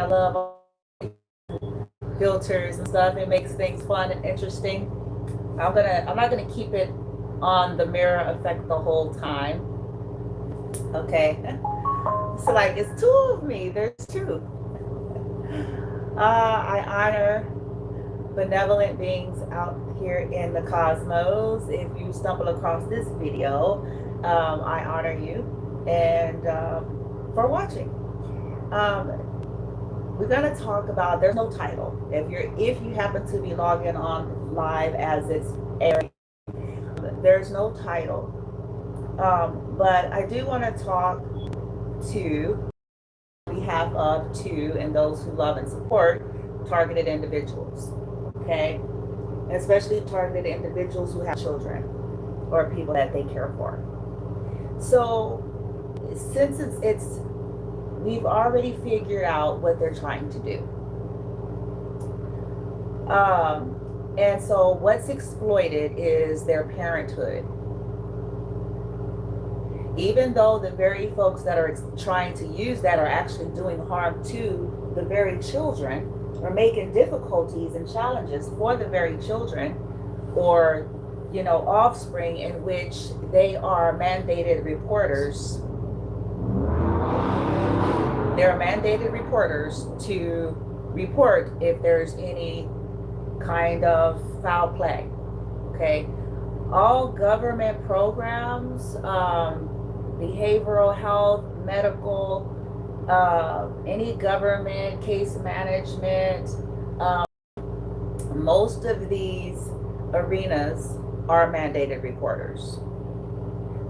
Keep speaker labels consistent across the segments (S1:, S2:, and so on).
S1: I love filters and stuff. It makes things fun and interesting. I'm not gonna keep it on the mirror effect the whole time. Okay. So like it's two of me. There's two. I honor benevolent beings out here in the cosmos. If you stumble across this video, I honor you and for watching. We're gonna talk about. There's no title. If you happen to be logging on live as it's airing, there's no title. But I do want to talk to behalf of and those who love and support targeted individuals. Okay, especially targeted individuals who have children or people that they care for. So since it's we've already figured out what they're trying to do. And so what's exploited is their parenthood. Even though the very folks that are trying to use that are actually doing harm to the very children, or making difficulties and challenges for the very children, or offspring, in which they are mandated reporters. They're mandated reporters to report if there's any kind of foul play. Okay, all government programs, behavioral health, medical, any government case management, most of these arenas are mandated reporters.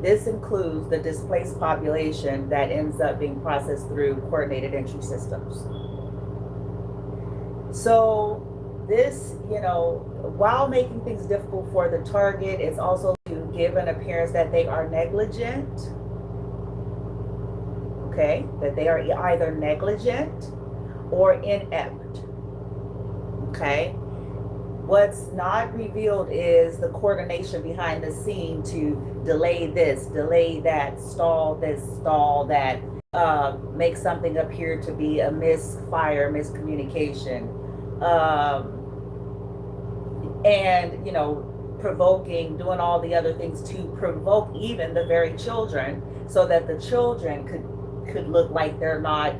S1: This includes the displaced population that ends up being processed through coordinated entry systems. So this, while making things difficult for the target, it's also to give an appearance that they are negligent. Okay, that they are either negligent or inept. Okay, what's not revealed is the coordination behind the scene to delay this, delay that, stall this, stall that, make something appear to be a misfire, miscommunication, and provoking, doing all the other things to provoke even the very children, so that the children could look like they're not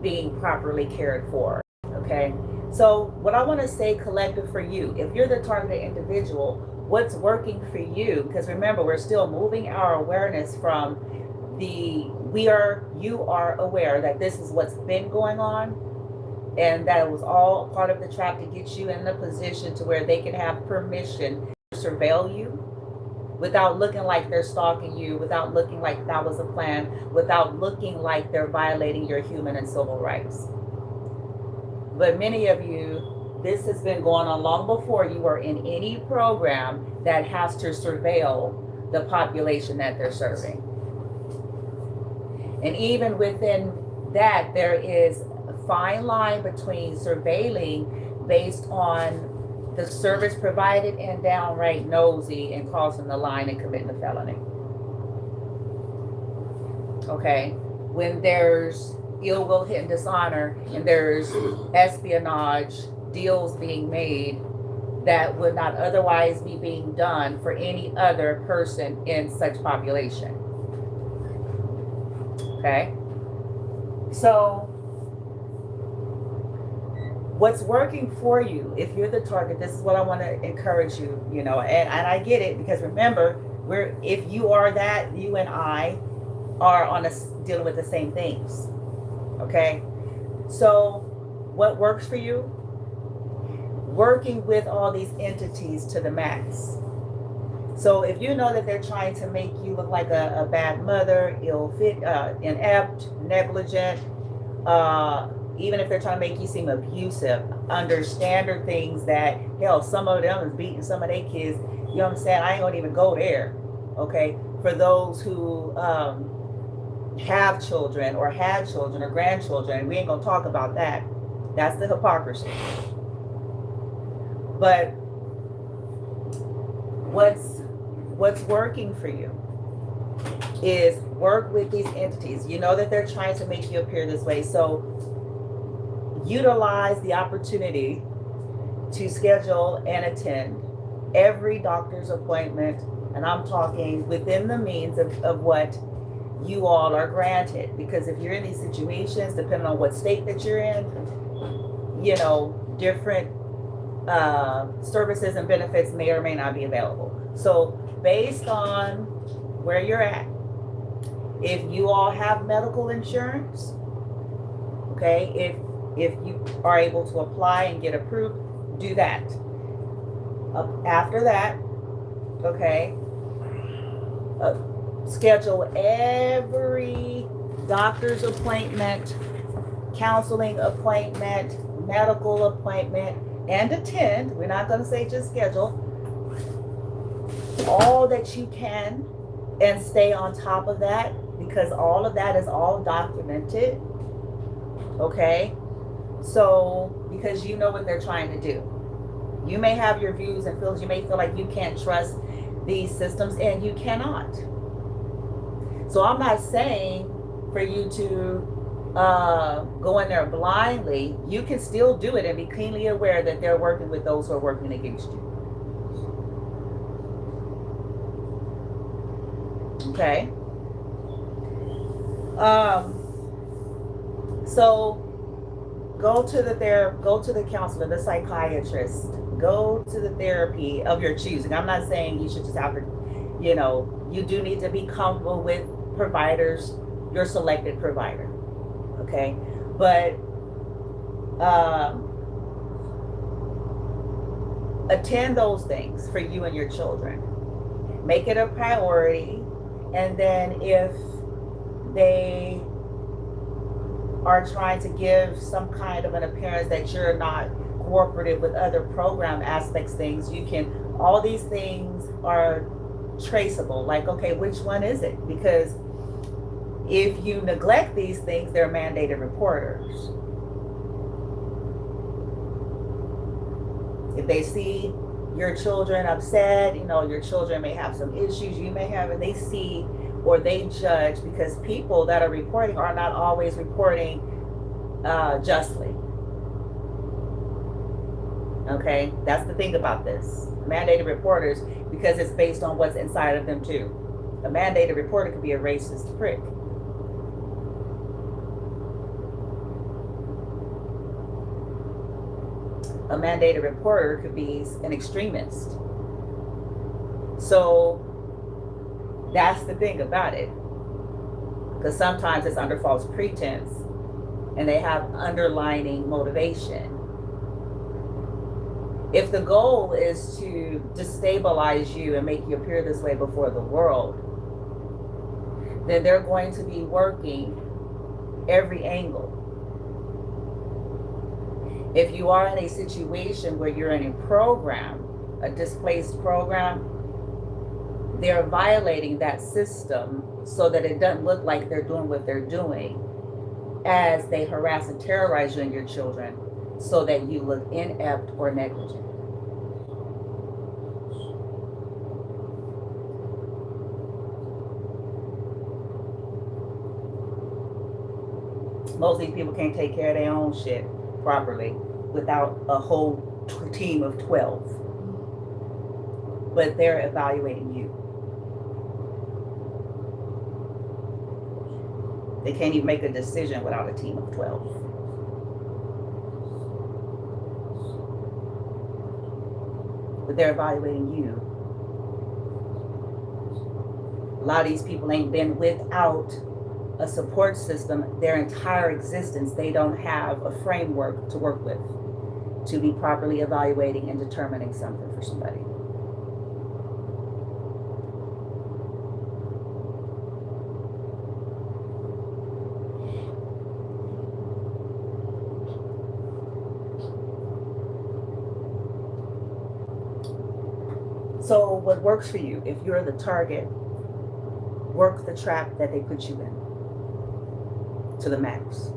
S1: being properly cared for. Okay, so what I want to say collective for you, if you're the targeted individual, what's working for you? Because remember, we're still moving our awareness from you are aware that this is what's been going on, and that it was all part of the trap to get you in the position to where they can have permission to surveil you without looking like they're stalking you, without looking like that was a plan, without looking like they're violating your human and civil rights. But many of you, this has been going on long before you were in any program that has to surveil the population that they're serving. And even within that, there is a fine line between surveilling based on the service provided and downright nosy and crossing the line and committing a felony. Okay, when there's ill will, hit, and dishonor, and there's espionage deals being made that would not otherwise be being done for any other person in such population. Okay, so what's working for you, if you're the target, this is what I want to encourage you, and I get it, because remember, if you are that, you and I are dealing with the same things. Okay, so what works for you? Working with all these entities to the max. So if you know that they're trying to make you look like a bad mother, inept, negligent, even if they're trying to make you seem abusive, under standard things that, hell, some of them is beating some of their kids, you know what I'm saying? I ain't gonna even go there, okay? For those who have children or had children or grandchildren, we ain't gonna talk about that. That's the hypocrisy. But what's working for you is work with these entities. You know that they're trying to make you appear this way. So utilize the opportunity to schedule and attend every doctor's appointment. And I'm talking within the means of what you all are granted. Because if you're in these situations, depending on what state that you're in, you know, different services and benefits may or may not be available. So based on where you're at, if you all have medical insurance, okay, if you are able to apply and get approved, do that. After that, okay, schedule every doctor's appointment, counseling appointment, medical appointment, and attend. We're not going to say just schedule. All that you can, and stay on top of that, because all of that is all documented. Okay? So, because you know what they're trying to do. You may have your views and feelings. You may feel like you can't trust these systems, and you cannot. So I'm not saying for you to go in there blindly. You can still do it and be keenly aware that they're working with those who are working against you. Okay. So go to the counselor, the psychiatrist, go to the therapy of your choosing. I'm not saying you should just have to, you know, you do need to be comfortable with providers, your selected provider. Okay. But attend those things for you and your children. Make it a priority. And then if they are trying to give some kind of an appearance that you're not cooperative with other program aspects, things, you can, all these things are traceable. Like, okay, which one is it? Because if you neglect these things, they're mandated reporters. If they see your children upset, you know, your children may have some issues, you may have, and they see or they judge, because people that are reporting are not always reporting justly. Okay, that's the thing about this. Mandated reporters, because it's based on what's inside of them too. A mandated reporter could be a racist prick. A mandated reporter could be an extremist. So that's the thing about it. Because sometimes it's under false pretense and they have underlining motivation. If the goal is to destabilize you and make you appear this way before the world, then they're going to be working every angle. If you are in a situation where you're in a program, a displaced program, they're violating that system so that it doesn't look like they're doing what they're doing as they harass and terrorize you and your children so that you look inept or negligent. Most of these people can't take care of their own shit properly without a whole team of 12. But they're evaluating you. They can't even make a decision without a team of 12. But they're evaluating you. A lot of these people ain't been without a support system their entire existence. They don't have a framework to work with to be properly evaluating and determining something for somebody. So what works for you? If you're the target, work the trap that they put you in to the max.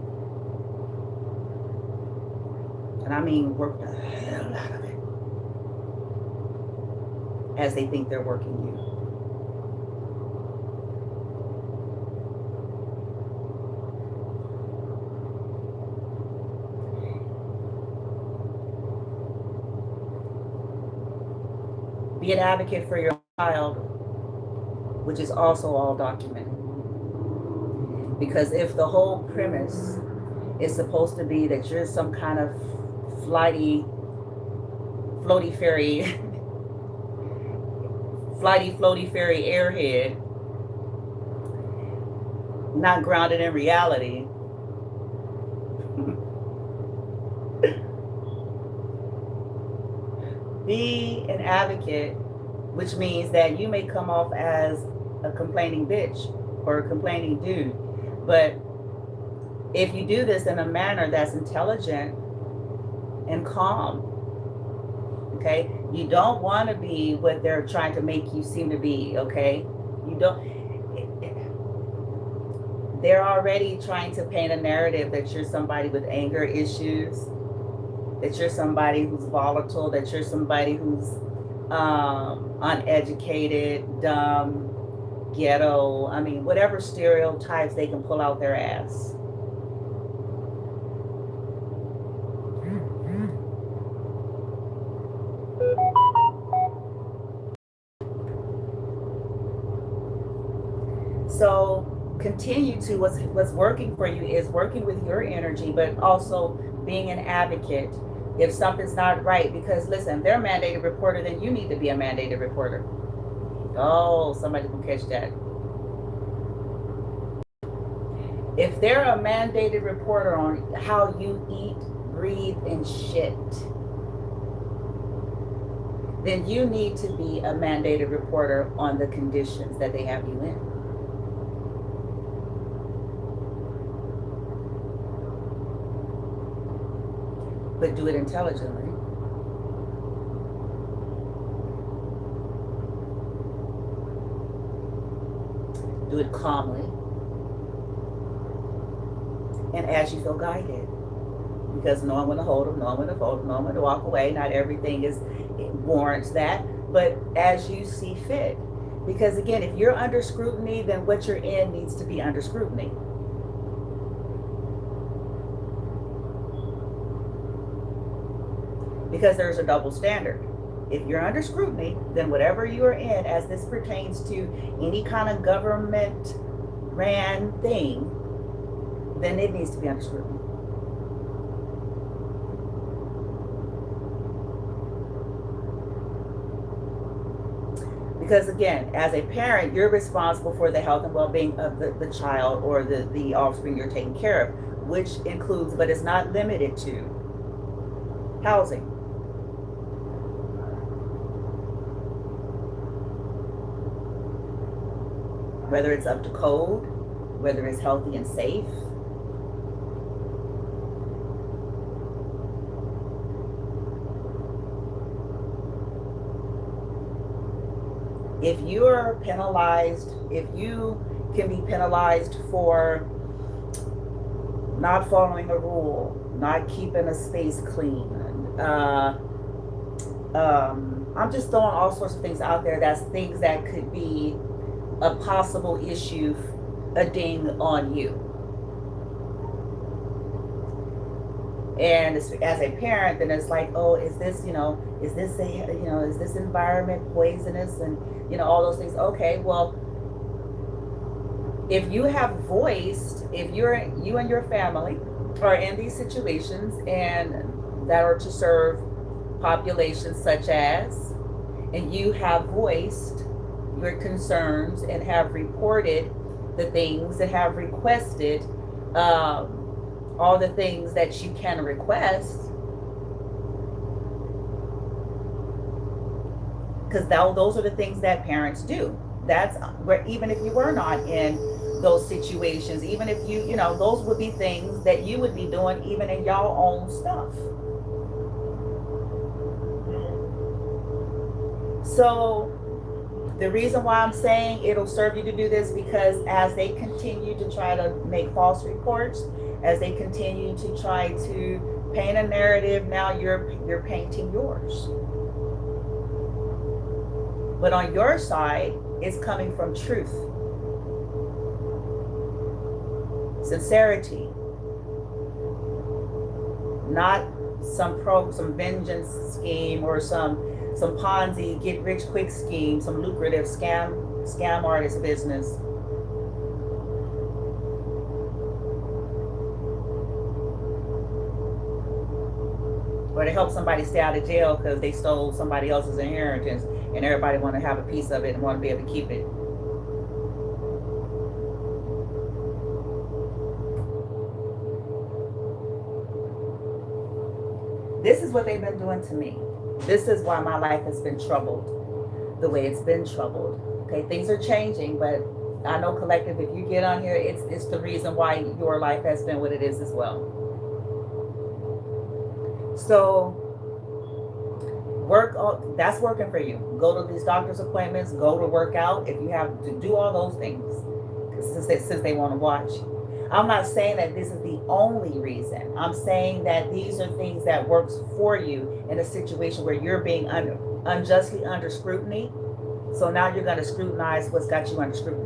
S1: And I mean work the hell out of it as they think they're working you. Be an advocate for your child, which is also all documented. Because if the whole premise is supposed to be that you're some kind of floaty fairy, floaty fairy airhead, not grounded in reality, be an advocate, which means that you may come off as a complaining bitch or a complaining dude. But if you do this in a manner that's intelligent and calm, okay, you don't want to be what they're trying to make you seem to be, okay? You don't. They're already trying to paint a narrative that you're somebody with anger issues, that you're somebody who's volatile, that you're somebody who's uneducated, dumb, ghetto. I mean, whatever stereotypes they can pull out their ass. So continue to, what's working for you is working with your energy, but also being an advocate if something's not right. Because listen, they're a mandated reporter, then you need to be a mandated reporter. Oh, somebody can catch that. If they're a mandated reporter on how you eat, breathe, and shit, then you need to be a mandated reporter on the conditions that they have you in. But do it intelligently. Do it calmly. And as you feel guided. Because knowing when to hold them, knowing when to fold them, knowing when to walk away, not everything warrants that. But as you see fit. Because again, if you're under scrutiny, then what you're in needs to be under scrutiny. Because there's a double standard. If you're under scrutiny, then whatever you are in, as this pertains to any kind of government ran thing, then it needs to be under scrutiny. Because again, as a parent, you're responsible for the health and well-being of the child or the offspring you're taking care of, which includes, but is not limited to, housing. Whether it's up to code, whether it's healthy and safe. If you're penalized, if you can be penalized for not following a rule, not keeping a space clean, I'm just throwing all sorts of things out there. That's things that could be a possible issue, a ding on you. And as a parent, then it's like, oh, is this environment poisonous, and all those things. Okay, well, if you have voiced, if you and your family are in these situations and that are to serve populations such as, and you have voiced your concerns and have reported the things and have requested all the things that you can request, because those are the things that parents do. That's where, even if you were not in those situations, even if those would be things that you would be doing even in your own stuff. So the reason why I'm saying it'll serve you to do this, because as they continue to try to make false reports, as they continue to try to paint a narrative, now you're painting yours. But on your side, it's coming from truth, sincerity, not some vengeance scheme or some some Ponzi, get rich quick scheme, some lucrative scam artist business. Or to help somebody stay out of jail because they stole somebody else's inheritance and everybody want to have a piece of it and want to be able to keep it. This is what they've been doing to me. This is why my life has been troubled the way it's been troubled. Okay, things are changing, but I know collective, if you get on here, it's the reason why your life has been what it is as well. So that's working for you. Go to these doctor's appointments, go to work out if you have to do all those things since they want to watch. I'm not saying that this is the only reason. I'm saying that these are things that works for you in a situation where you're being unjustly under scrutiny. So now you're going to scrutinize what's got you under scrutiny.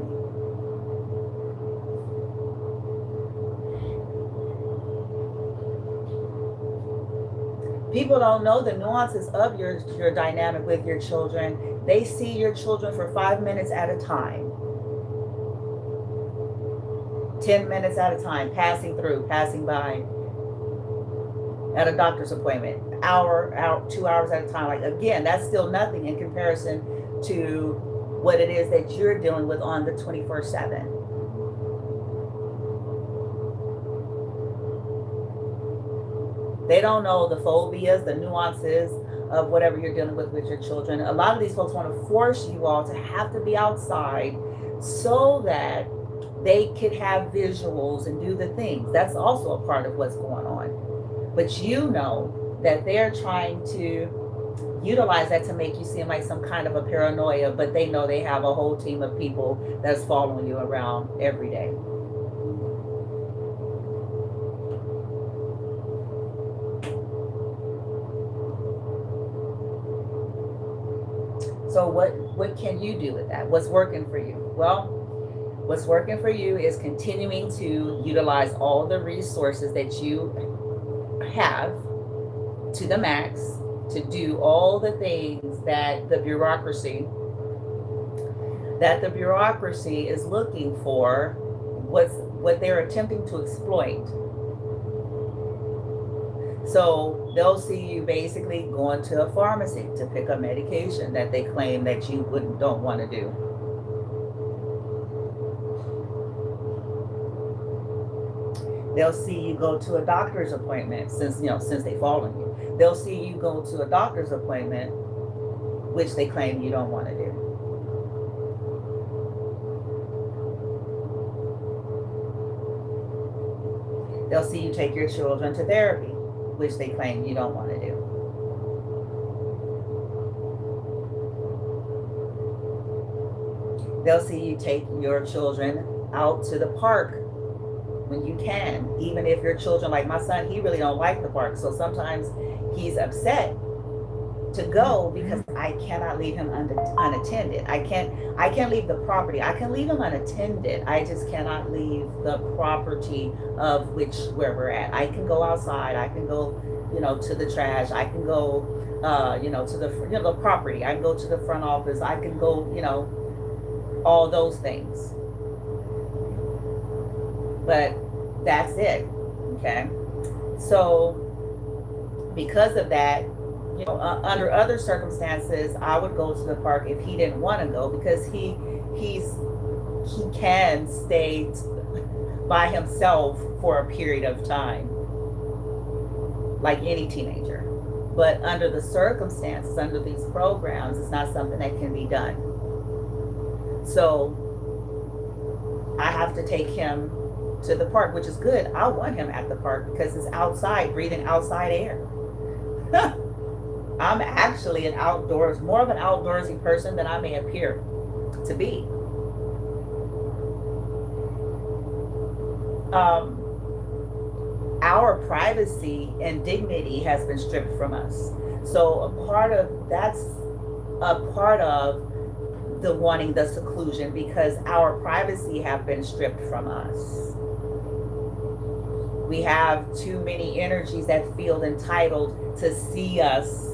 S1: People don't know the nuances of your dynamic with your children. They see your children for 5 minutes at a time, 10 minutes at a time, passing through, passing by, at a doctor's appointment, hour, 2 hours at a time. Like, again, that's still nothing in comparison to what it is that you're dealing with on the 24/7. They don't know the phobias, the nuances of whatever you're dealing with your children. A lot of these folks want to force you all to have to be outside so that they could have visuals and do the things. That's also a part of what's going on. But you know that they're trying to utilize that to make you seem like some kind of a paranoia, but they know they have a whole team of people that's following you around every day. So what can you do with that? What's working for you? Well, what's working for you is continuing to utilize all the resources that you have to the max to do all the things that the bureaucracy is looking for, what they're attempting to exploit. So they'll see you basically going to a pharmacy to pick up medication that they claim that you don't want to do. They'll see you go to a doctor's appointment since they fall on you. They'll see you go to a doctor's appointment, which they claim you don't want to do. They'll see you take your children to therapy, which they claim you don't want to do. They'll see you take your children out to the park when you can, even if your children, like my son, he really don't like the park. So sometimes he's upset to go because I cannot leave him unattended. I can't leave the property. I can leave him unattended. I just cannot leave the property of where we're at. I can go outside. I can go, to the trash. I can go, to the property. I can go to the front office. I can go, all those things. But that's it. Okay. So because of that, under other circumstances, I would go to the park if he didn't want to go, because he can stay by himself for a period of time, like any teenager. But under the circumstances, under these programs, it's not something that can be done. So I have to take him to the park, which is good. I want him at the park because it's outside, breathing outside air. I'm actually more of an outdoorsy person than I may appear to be. Our privacy and dignity has been stripped from us. So that's a part of the wanting the seclusion, because our privacy have been stripped from us. We have too many energies that feel entitled to see us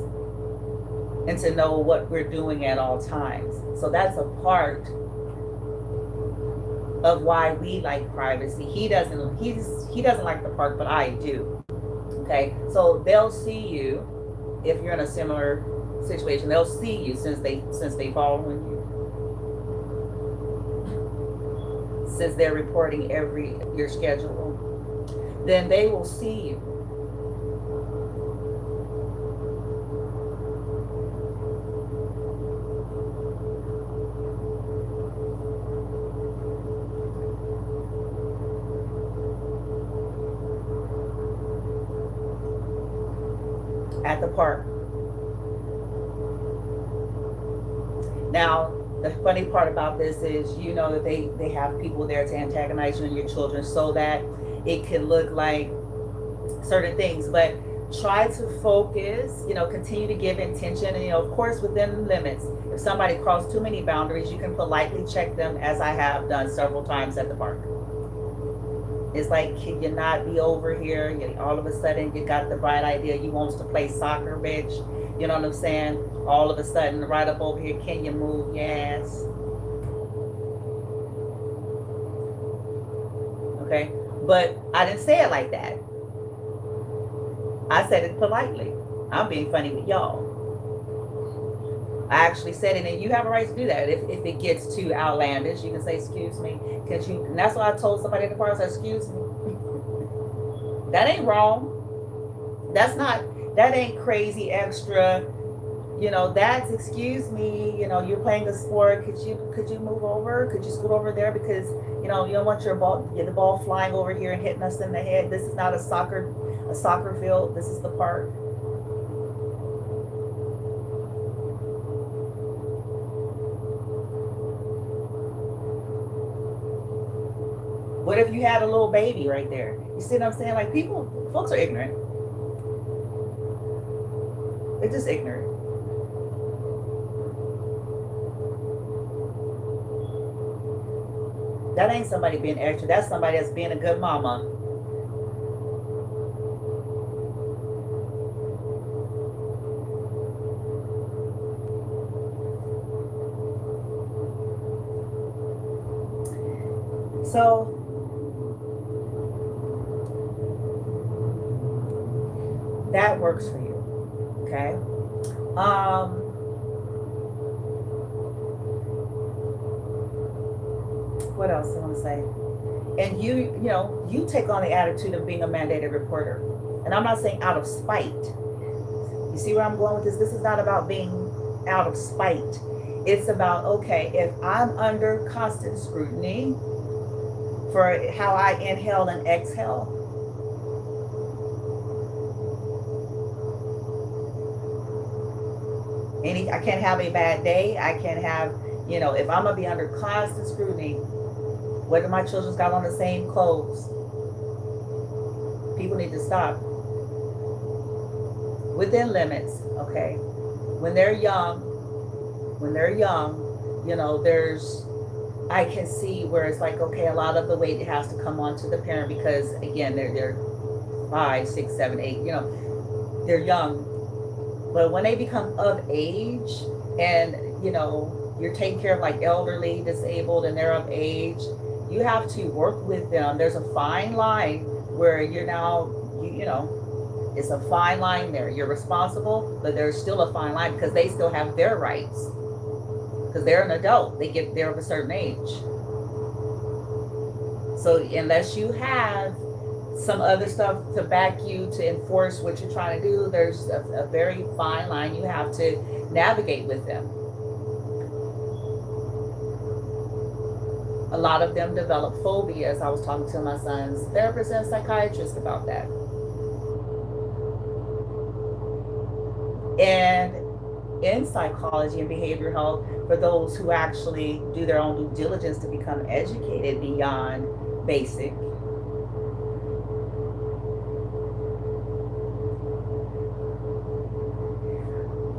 S1: and to know what we're doing at all times. So that's a part of why we like privacy. He doesn't like the park, but I do. Okay, so they'll see you if you're in a similar situation. They'll see you since they follow you, since they're reporting your schedule. Then they will see you. At the park. Now, the funny part about this is, you know, that they have people there to antagonize you and your children so that it can look like certain things. But try to focus, you know, continue to give intention, and, you know, of course, within limits. If somebody crosses too many boundaries, you can politely check them, as I have done several times at the park. It's like, can you not be over here? All of a sudden, you got the bright idea you wants to play soccer, bitch. You know what I'm saying? All of a sudden, right up over here, can you move your ass? Okay? But I didn't say it like that. I said it politely. I'm being funny with y'all. I actually said it, and you have a right to do that. If it gets too outlandish, you can say, excuse me. And that's why I told somebody at the park, I said, excuse me. That ain't wrong. That ain't crazy extra. You know, that's, excuse me, you know, you're playing a sport. Could you move over? Could you scoot over there? Because, you know, you don't want the ball flying over here and hitting us in the head. This is not a soccer field. This is the park. What if you had a little baby right there? You see what I'm saying? Like, folks are ignorant. They're just ignorant. That ain't somebody being extra. That's somebody that's being a good mama. So, that works for you, okay? What else I want to say? And you take on the attitude of being a mandated reporter. And I'm not saying out of spite. You see where I'm going with this? This is not about being out of spite. It's about, okay, if I'm under constant scrutiny for how I inhale and exhale, I can't have a bad day. I can't have, if I'm going to be under constant scrutiny, whether my children's got on the same clothes, people need to stop. Within limits, okay? When they're young, I can see where it's like, okay, a lot of the weight has to come onto the parent because, again, they're 5, 6, 7, 8, they're young. But when they become of age and, you're taking care of like elderly, disabled, and they're of age, you have to work with them. There's a fine line where you're now, it's a fine line there. You're responsible, but there's still a fine line because they still have their rights. Because they're an adult. They're of a certain age. So unless you have some other stuff to back you to enforce what you're trying to do, there's a very fine line you have to navigate with them. A lot of them develop phobias. I was talking to my son's therapist and psychiatrist about that. And in psychology and behavioral health, for those who actually do their own due diligence to become educated beyond basic,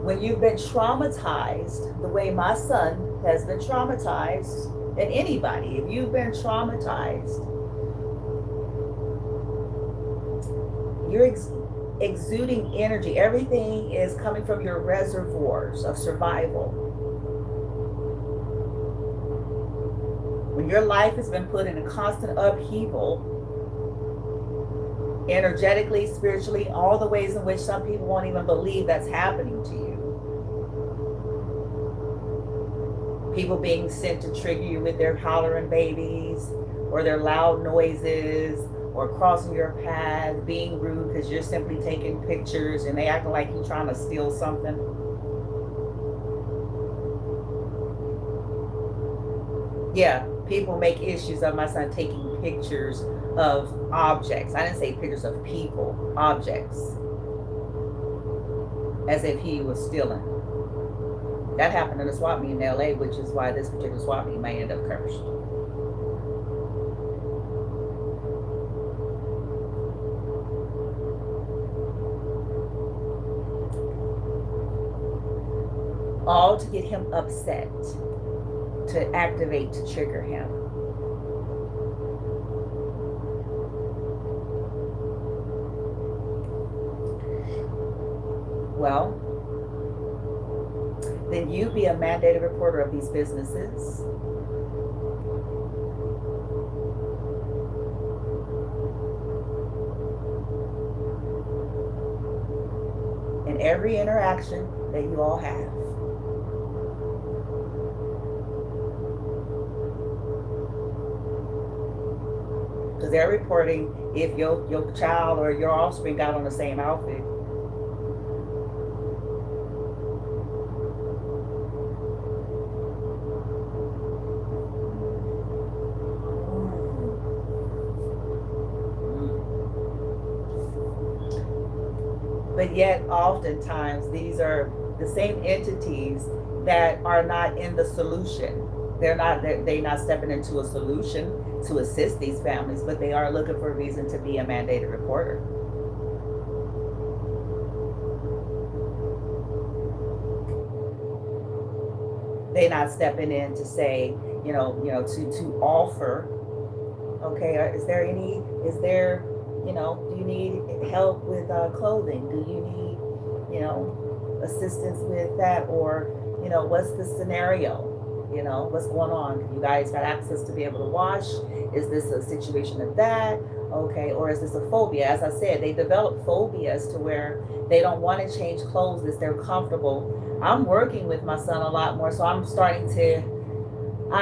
S1: when you've been traumatized the way my son has been traumatized, and anybody, if you've been traumatized, exuding energy. Everything is coming from your reservoirs of survival. When your life has been put in a constant upheaval, energetically, spiritually, all the ways in which some people won't even believe that's happening to you. People being sent to trigger you with their hollering babies or their loud noises, or crossing your path, being rude because you're simply taking pictures and they acting like you're trying to steal something. Yeah, people make issues of my son taking pictures of objects. I didn't say pictures of people, objects. As if he was stealing. That happened in a swap meet in LA, which is why this particular swap meet may end up cursed. All to get him upset, to activate, to trigger him. Well, then you be a mandated reporter of these businesses. In every interaction that you all have. Because they're reporting if your child or your offspring got on the same outfit. But yet, oftentimes, these are the same entities that are not in the solution. They're not stepping into a solution to assist these families, but they are looking for a reason to be a mandated reporter. They're not stepping in to say, to offer, okay, is there, do you need help with clothing? Do you need, assistance with that? Or, what's the scenario? What's going on? You guys got access to be able to wash? Is this a situation of that? Okay, or is this a phobia? As I said, they develop phobias to where they don't want to change clothes as they're comfortable. I'm working with my son a lot more, so I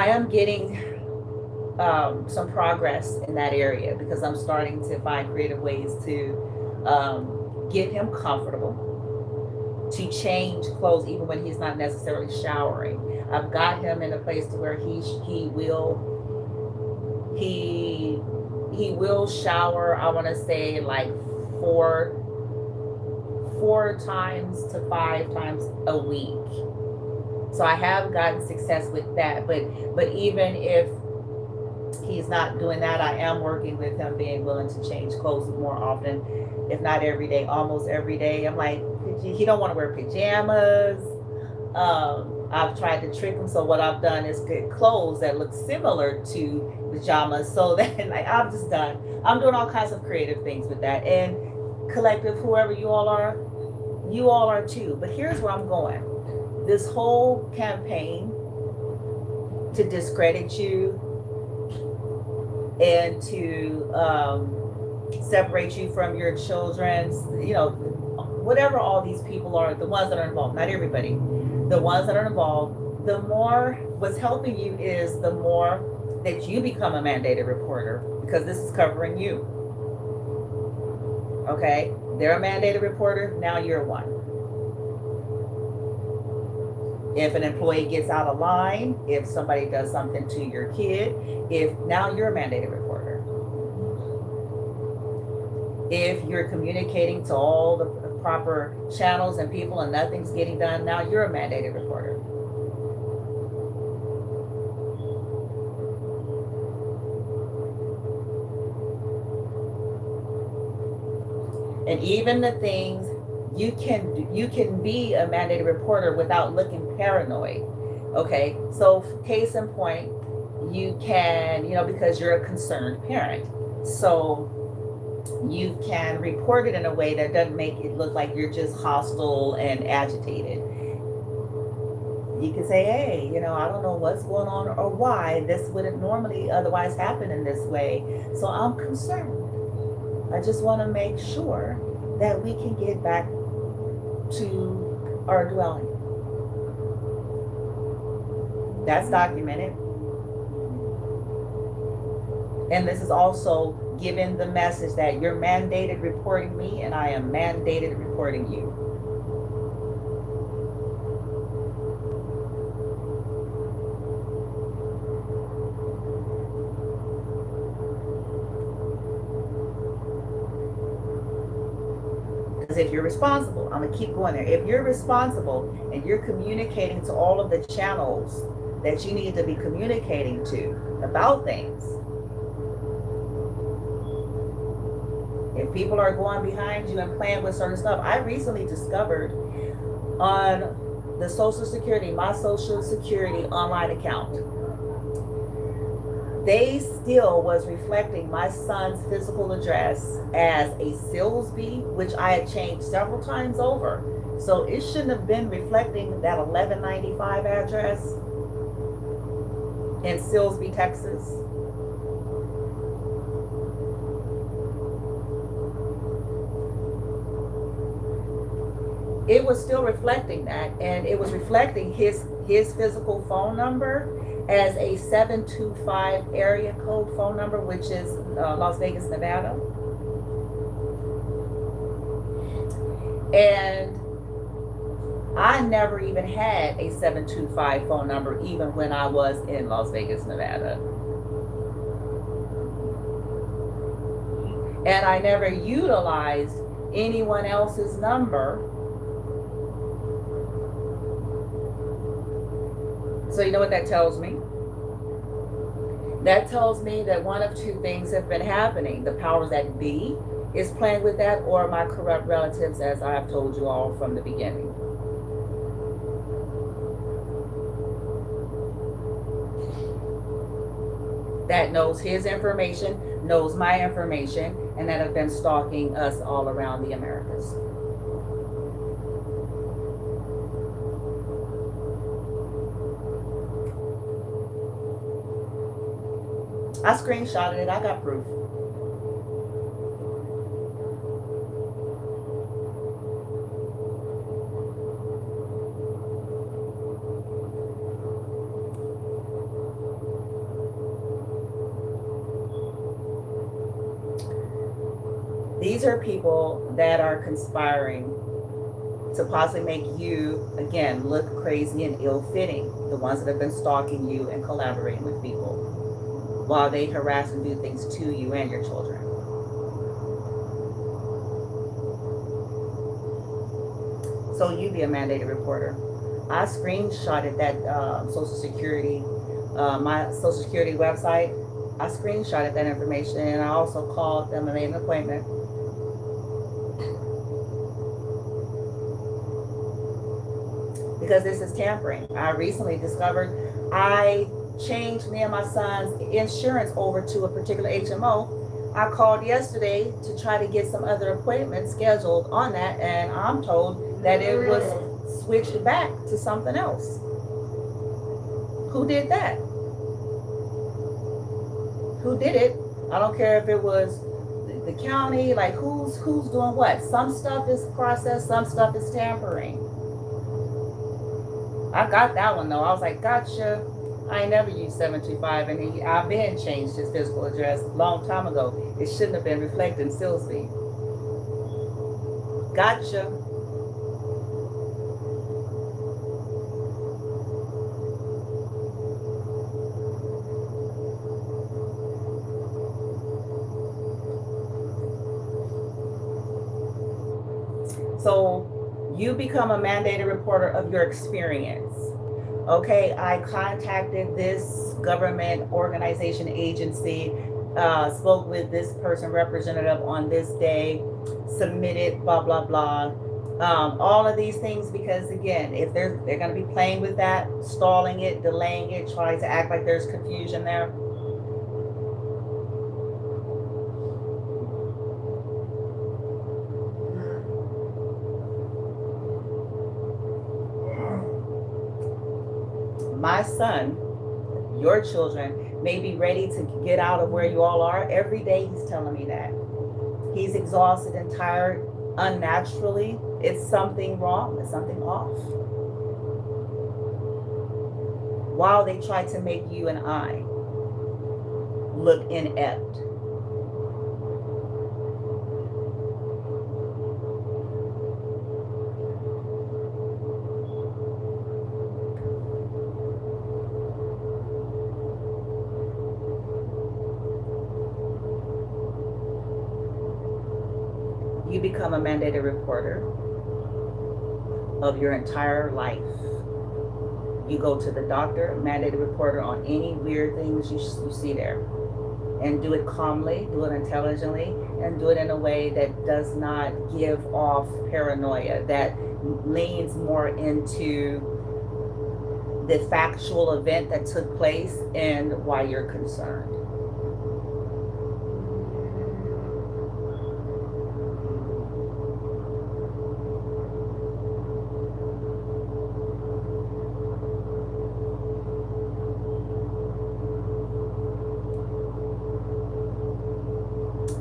S1: am getting some progress in that area, because I'm starting to find creative ways to get him comfortable, to change clothes even when he's not necessarily showering. I've got him in a place to where he will shower, I want to say like 4 times to 5 times a week. So I have gotten success with that, but even if he's not doing that, I am working with him being willing to change clothes more often, if not every day, almost every day. I'm like, he don't want to wear pajamas. I've tried to trick him, so what I've done is get clothes that look similar to pajamas, so that like I'm doing all kinds of creative things with that. And collective, whoever you all are too. But here's where I'm going. This whole campaign to discredit you and to separate you from your children, whatever all these people are, the ones that are involved, not everybody, the ones that are involved, the more what's helping you is the more that you become a mandated reporter, because this is covering you. Okay, they're a mandated reporter, now you're one. If an employee gets out of line, if somebody does something to your kid, now you're a mandated reporter. If you're communicating to all the proper channels and people and nothing's getting done, now you're a mandated reporter. And even the things you can be a mandated reporter without looking paranoid. Okay, so case in point, you can, because you're a concerned parent. So you can report it in a way that doesn't make it look like you're just hostile and agitated. You can say, hey, I don't know what's going on or why this wouldn't normally otherwise happen in this way. So I'm concerned. I just want to make sure that we can get back to our dwelling. That's documented. And this is also given the message that you're mandated reporting me and I am mandated reporting you. If you're responsible, I'm gonna keep going there. If you're responsible and you're communicating to all of the channels that you need to be communicating to about things, if people are going behind you and playing with certain stuff, I recently discovered on the Social Security, my Social Security online account, they still was reflecting my son's physical address as a Silsby, which I had changed several times over. So it shouldn't have been reflecting that 1195 address in Silsby, Texas. It was still reflecting that, and it was reflecting his physical phone number as a 725 area code phone number, which is Las Vegas, Nevada. And I never even had a 725 phone number, even when I was in Las Vegas, Nevada. And I never utilized anyone else's number. So you know what that tells me? That tells me that one of two things have been happening. The powers that be is playing with that, or my corrupt relatives, as I have told you all from the beginning. That knows his information, knows my information, and that have been stalking us all around the Americas. I screenshotted it. I got proof. These are people that are conspiring to possibly make you, again, look crazy and ill-fitting. The ones that have been stalking you and collaborating with people while they harass and do things to you and your children. So you be a mandated reporter. I screenshotted that Social Security, my Social Security website. I screenshotted that information, and I also called them and made an appointment. Because this is tampering. I recently discovered I changed me and my son's insurance over to a particular HMO. I called yesterday to try to get some other appointments scheduled on that, and I'm told that it was switched back to something else. Who did that? Who did it? I don't care if it was the county, like who's doing what. Some stuff is processed, some stuff is tampering. I got that one though. I was like, gotcha. I ain't never used 725, and I've been changed his physical address a long time ago. It shouldn't have been reflected in Silsby. Gotcha. So you become a mandated reporter of your experience. Okay, I contacted this government organization agency, spoke with this person representative on this day, submitted blah, blah, blah. All of these things, because again, if they're going to be playing with that, stalling it, delaying it, trying to act like there's confusion there. my son, your children, may be ready to get out of where you all are. Every day he's telling me that. He's exhausted and tired unnaturally. It's something wrong. It's something off. While they try to make you and I look inept. You become a mandated reporter of your entire life. You go to the doctor, mandated reporter on any weird things you see there. And do it calmly, do it intelligently, and do it in a way that does not give off paranoia, that leans more into the factual event that took place and why you're concerned.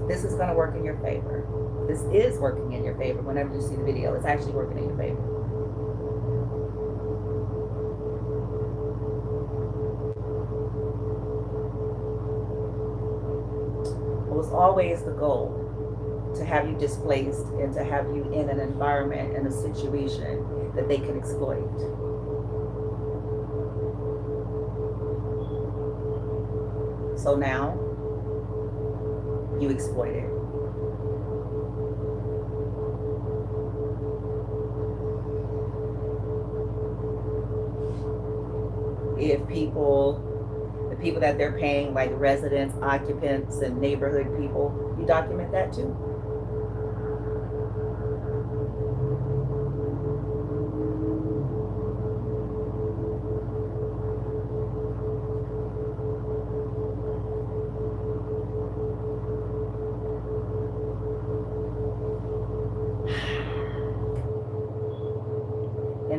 S1: This is going to work in your favor. This is working in your favor. Whenever you see the video, it's actually working in your favor. It was always the goal to have you displaced and to have you in an environment and a situation that they can exploit. So now, you exploit it. If the people that they're paying, like residents, occupants, and neighborhood people, you document that too.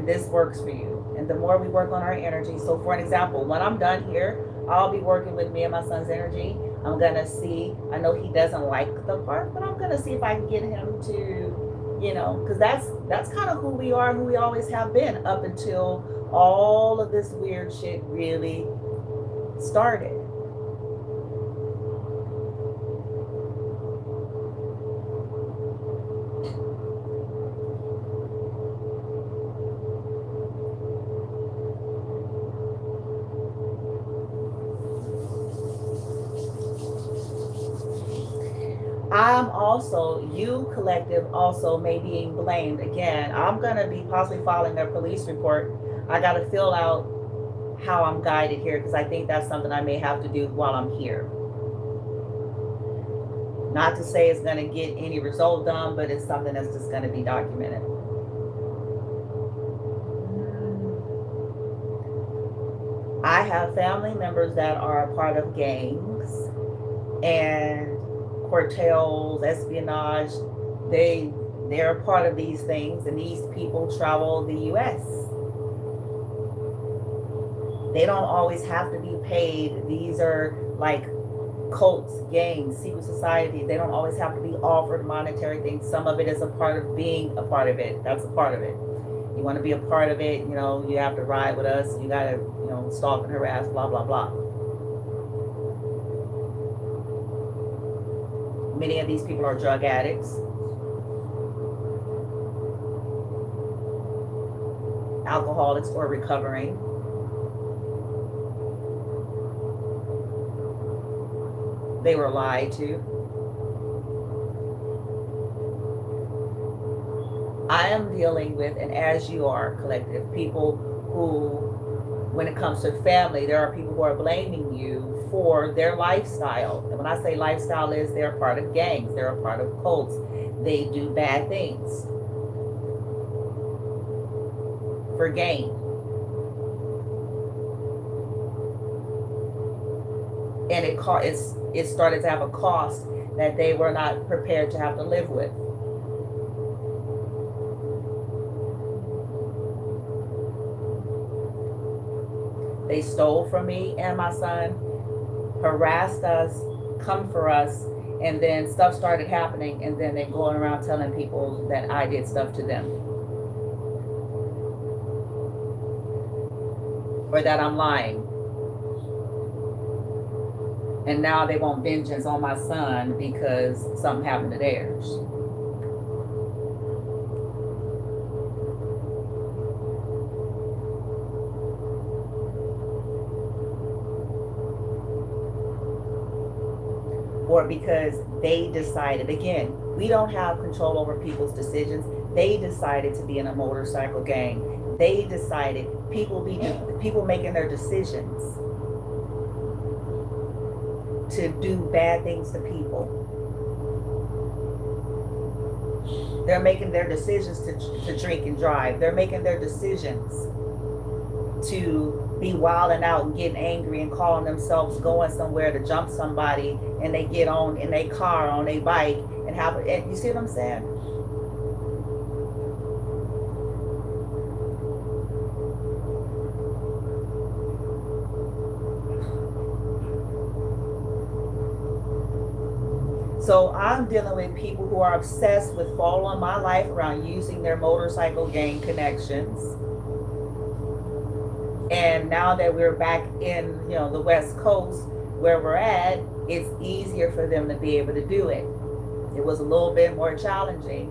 S1: This works for you. And the more we work on our energy, so for an example, when I'm done here, I'll be working with me and my son's energy. I'm gonna see, I know he doesn't like the park, but I'm gonna see if I can get him to, you know, because that's kind of who we are, who we always have been up until all of this weird shit really started. I'm also, you collective also may be being blamed. Again, I'm going to be possibly filing a police report. I got to fill out how I'm guided here because I think that's something I may have to do while I'm here. Not to say it's going to get any result done, but it's something that's just going to be documented. I have family members that are a part of gangs and cartels, espionage. They're a part of these things, and these people travel the U.S. They don't always have to be paid. These are like cults, gangs, secret society. They don't always have to be offered monetary things. Some of it is a part of being a part of it. That's a part of it. You want to be a part of it, you know, you have to ride with us. You got to, you know, stalk and harass, blah, blah, blah. Many of these people are drug addicts, alcoholics, or recovering. They were lied to. I am dealing with, and as you are, collective, people who, when it comes to family, there are people who are blaming you for their lifestyle. And when I say lifestyle is, they're a part of gangs, they're a part of cults, they do bad things for gain. And it started to have a cost that they were not prepared to have to live with. They stole from me and my son, harassed us, come for us, and then stuff started happening, and then they're going around telling people that I did stuff to them, or that I'm lying. And now they want vengeance on my son because something happened to theirs. Or because they decided, again, we don't have control over people's decisions. They decided to be in a motorcycle gang. They decided, people making their decisions to do bad things to people. They're making their decisions to drink and drive. They're making their decisions to be wilding out and getting angry and calling themselves going somewhere to jump somebody, and they get on in their car, on their bike, and have it. You see what I'm saying? So I'm dealing with people who are obsessed with following my life around, using their motorcycle gang connections. And now that we're back in, the West Coast where we're at, it's easier for them to be able to do it. It was a little bit more challenging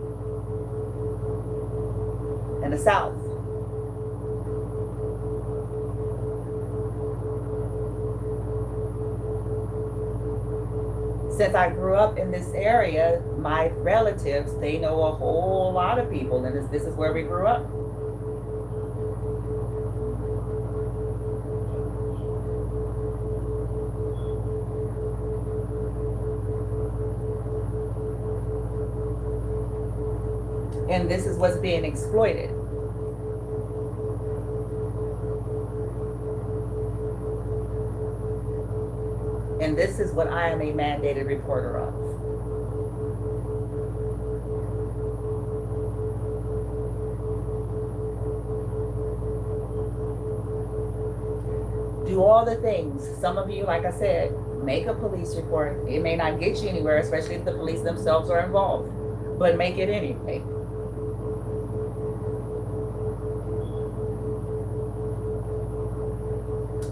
S1: in the South. Since I grew up in this area, my relatives, they know a whole lot of people, and this is where we grew up. And this is what's being exploited. And this is what I am a mandated reporter of. Do all the things. Some of you, like I said, make a police report. It may not get you anywhere, especially if the police themselves are involved, but make it anyway.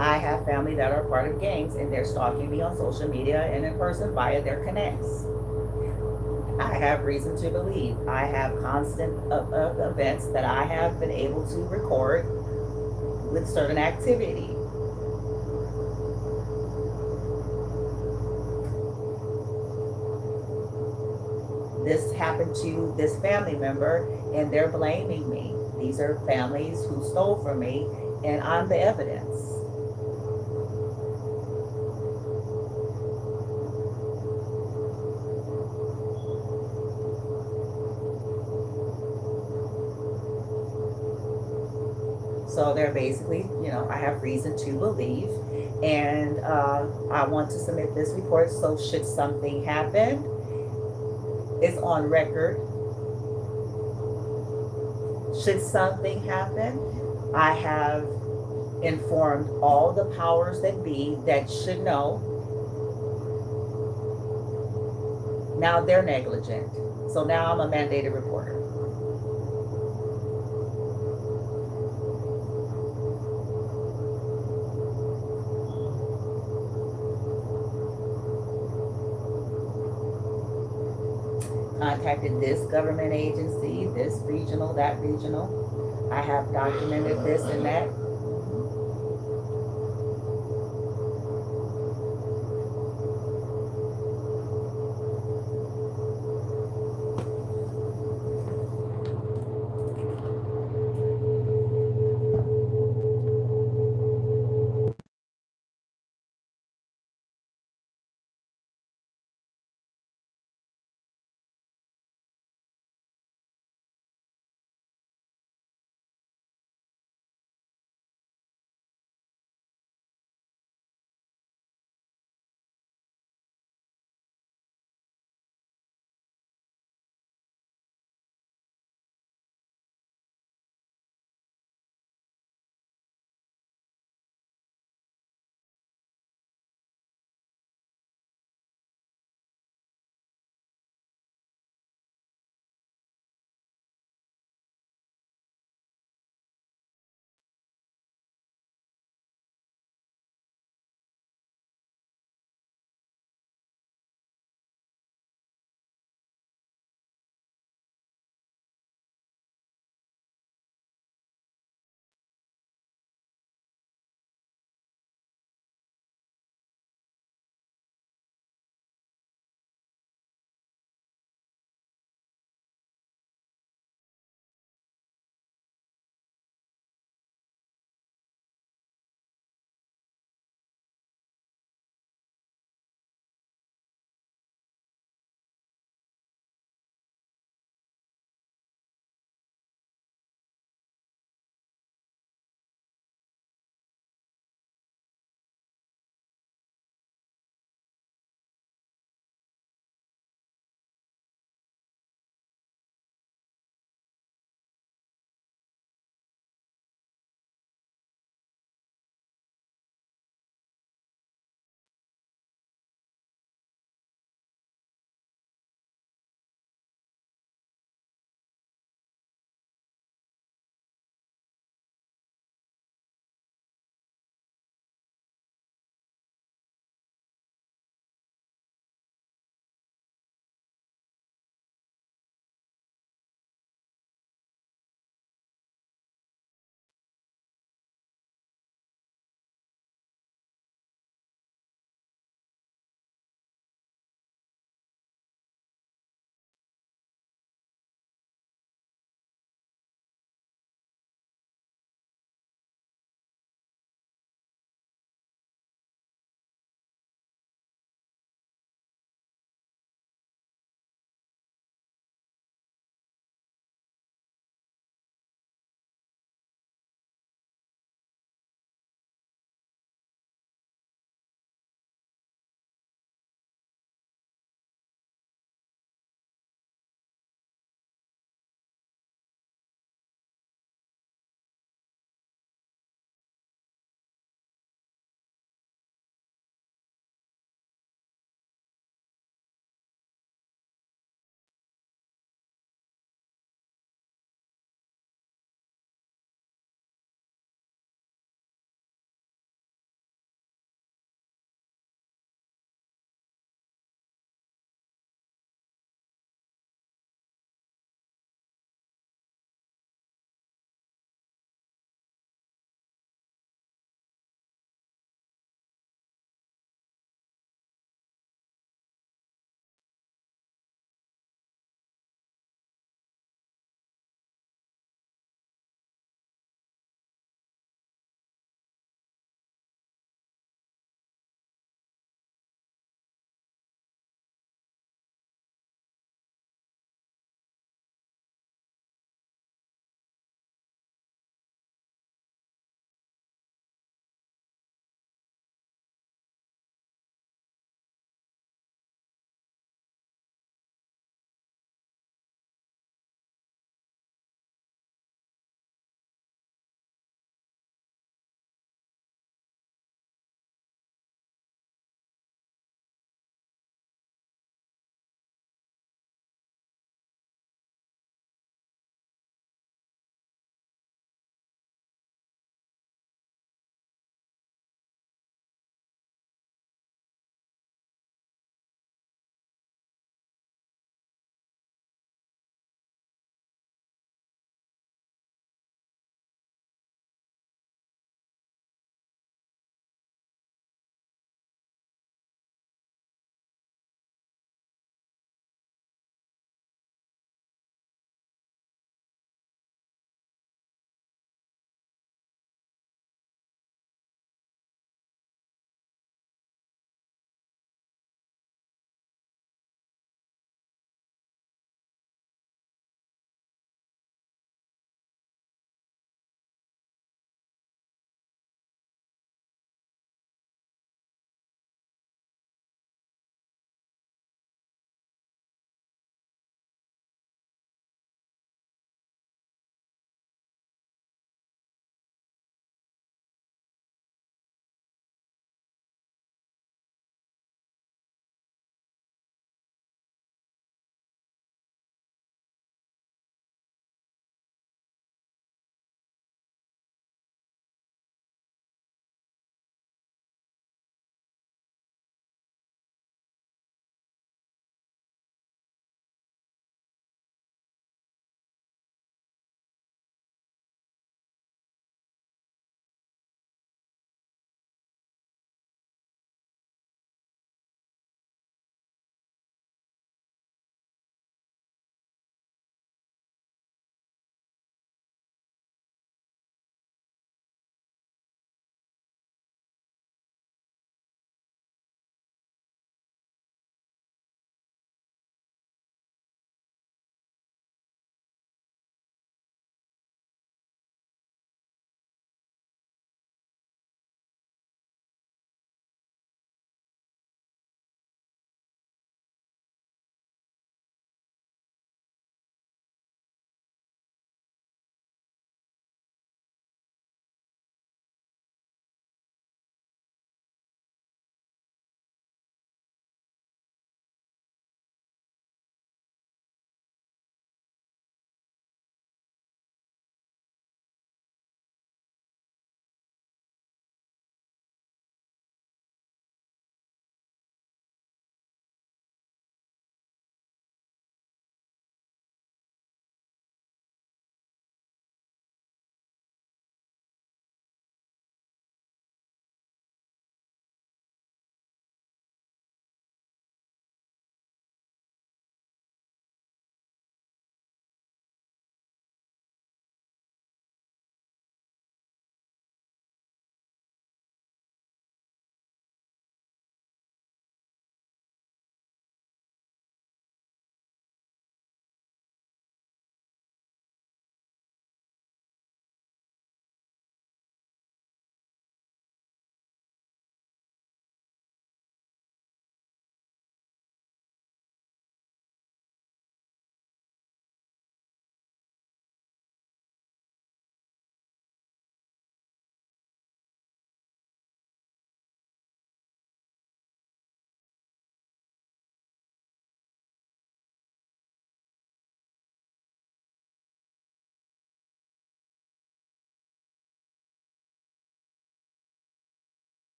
S1: I have family that are part of gangs, and they're stalking me on social media and in person via their connects. I have reason to believe. I have constant events that I have been able to record with certain activity. This happened to this family member, and they're blaming me. These are families who stole from me, and I'm the evidence. So they're basically, I have reason to believe, and I want to submit this report. So should something happen, it's on record. Should something happen, I have informed all the powers that be that should know. Now they're negligent. So now I'm a mandated reporter. Contacted this government agency, this regional, that regional. I have documented this and that.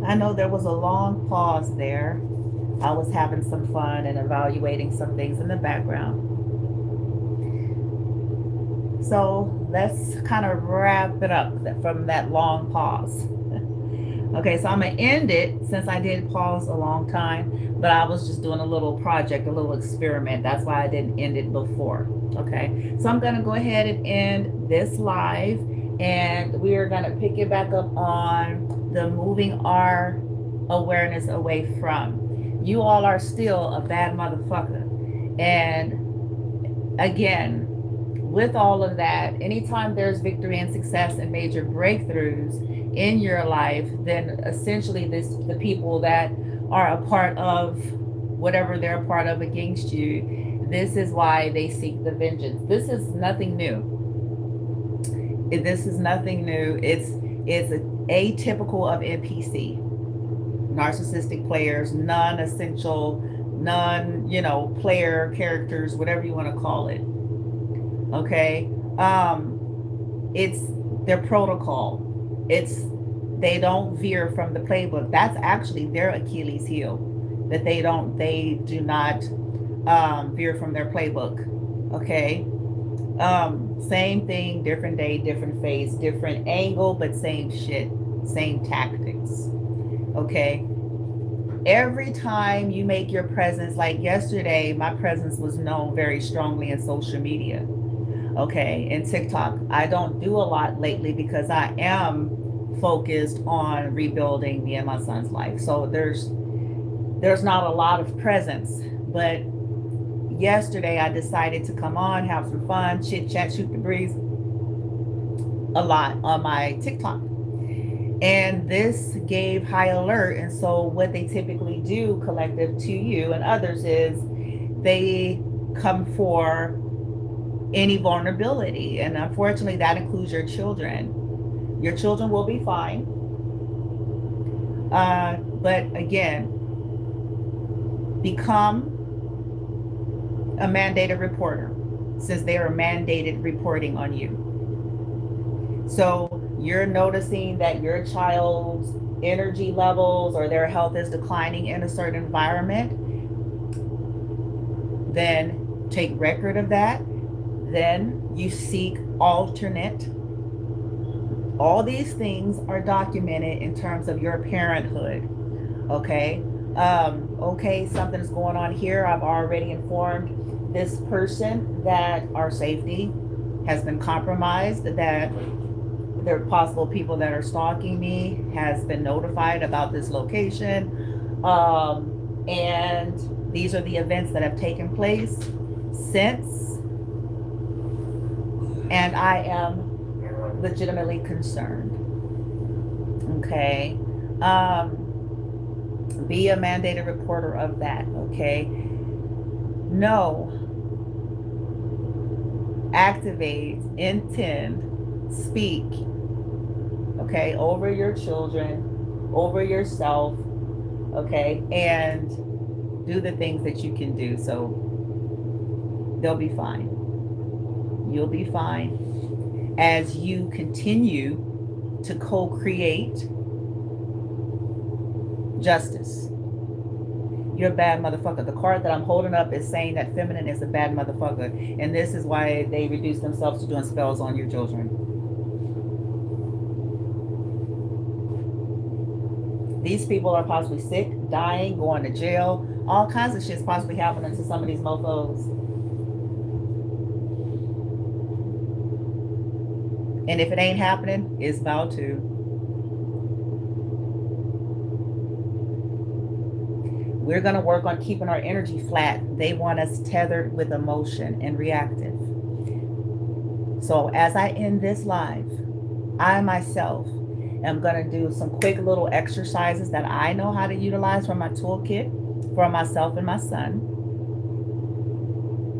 S1: I know there was a long pause there. I was having some fun and evaluating some things in the background. So let's kind of wrap it up from that long pause. Okay, so I'm gonna end it since I did pause a long time, but I was just doing a little project, a little experiment. That's why I didn't end it before. Okay, so I'm gonna go ahead and end this live, and we are gonna pick it back up on the moving our awareness away from. You all are still a bad motherfucker. And again, with all of that, anytime there's victory and success and major breakthroughs in your life, then essentially the people that are a part of whatever they're a part of against you, this is why they seek the vengeance. This is nothing new. This is nothing new. It's atypical of NPC, narcissistic players, non-essential, player characters, whatever you want to call it. Okay, it's their protocol. They don't veer from the playbook. That's actually their Achilles heel, that they do not veer from their playbook. Okay, same thing, different day, different face, different angle, but same shit, same tactics. Okay, every time you make your presence, like yesterday, my presence was known very strongly in social media. Okay, and TikTok. I don't do a lot lately because I am focused on rebuilding me and my son's life. So there's not a lot of presence. But yesterday I decided to come on, have some fun, chit chat, shoot the breeze a lot on my TikTok. And this gave high alert. And so what they typically do, collective to you and others, is they come for any vulnerability. And unfortunately, that includes your children. Your children will be fine. But again, become a mandated reporter, since they are mandated reporting on you. So you're noticing that your child's energy levels or their health is declining in a certain environment, then take record of that. Then you seek alternate. All these things are documented in terms of your parenthood. Okay. Okay, something's going on here. I've already informed this person that our safety has been compromised, that there are possible people that are stalking me, has been notified about this location. And these are the events that have taken place since. And I am legitimately concerned. Okay. Be a mandated reporter of that. Okay. Know, activate, intend, speak. Okay. Over your children, over yourself. Okay. And do the things that you can do. So they'll be fine. You'll be fine as you continue to co-create justice. You're a bad motherfucker. The card that I'm holding up is saying that feminine is a bad motherfucker. And this is why they reduce themselves to doing spells on your children. These people are possibly sick, dying, going to jail. All kinds of shit's possibly happening to some of these mofos. And if it ain't happening, it's about to. We're going to work on keeping our energy flat. They want us tethered with emotion and reactive. So as I end this live, I myself am going to do some quick little exercises that I know how to utilize from my toolkit for myself and my son,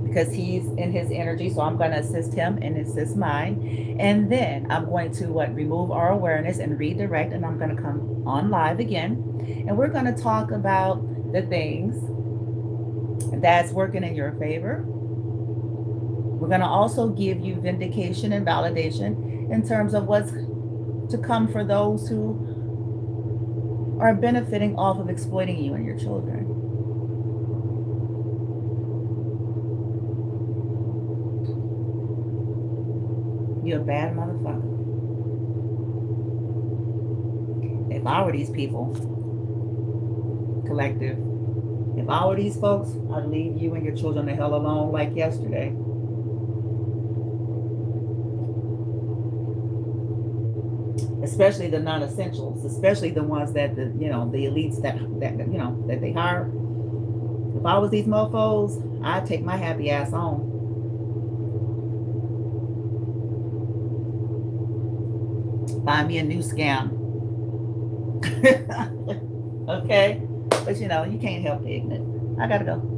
S1: because he's in his energy. So I'm going to assist him and assist mine. And then I'm going to remove our awareness and redirect, and I'm going to come on live again. And we're going to talk about the things that's working in your favor. We're going to also give you vindication and validation in terms of what's to come for those who are benefiting off of exploiting you and your children. You're a bad motherfucker. If I were these people, collective, if I were these folks, I'd leave you and your children the hell alone like yesterday. Especially the non-essentials, especially the ones that the elites that that they hire. If I was these mofos, I'd take my happy ass on. Find me a new scam. Okay? But you can't help the ignorant. I gotta go.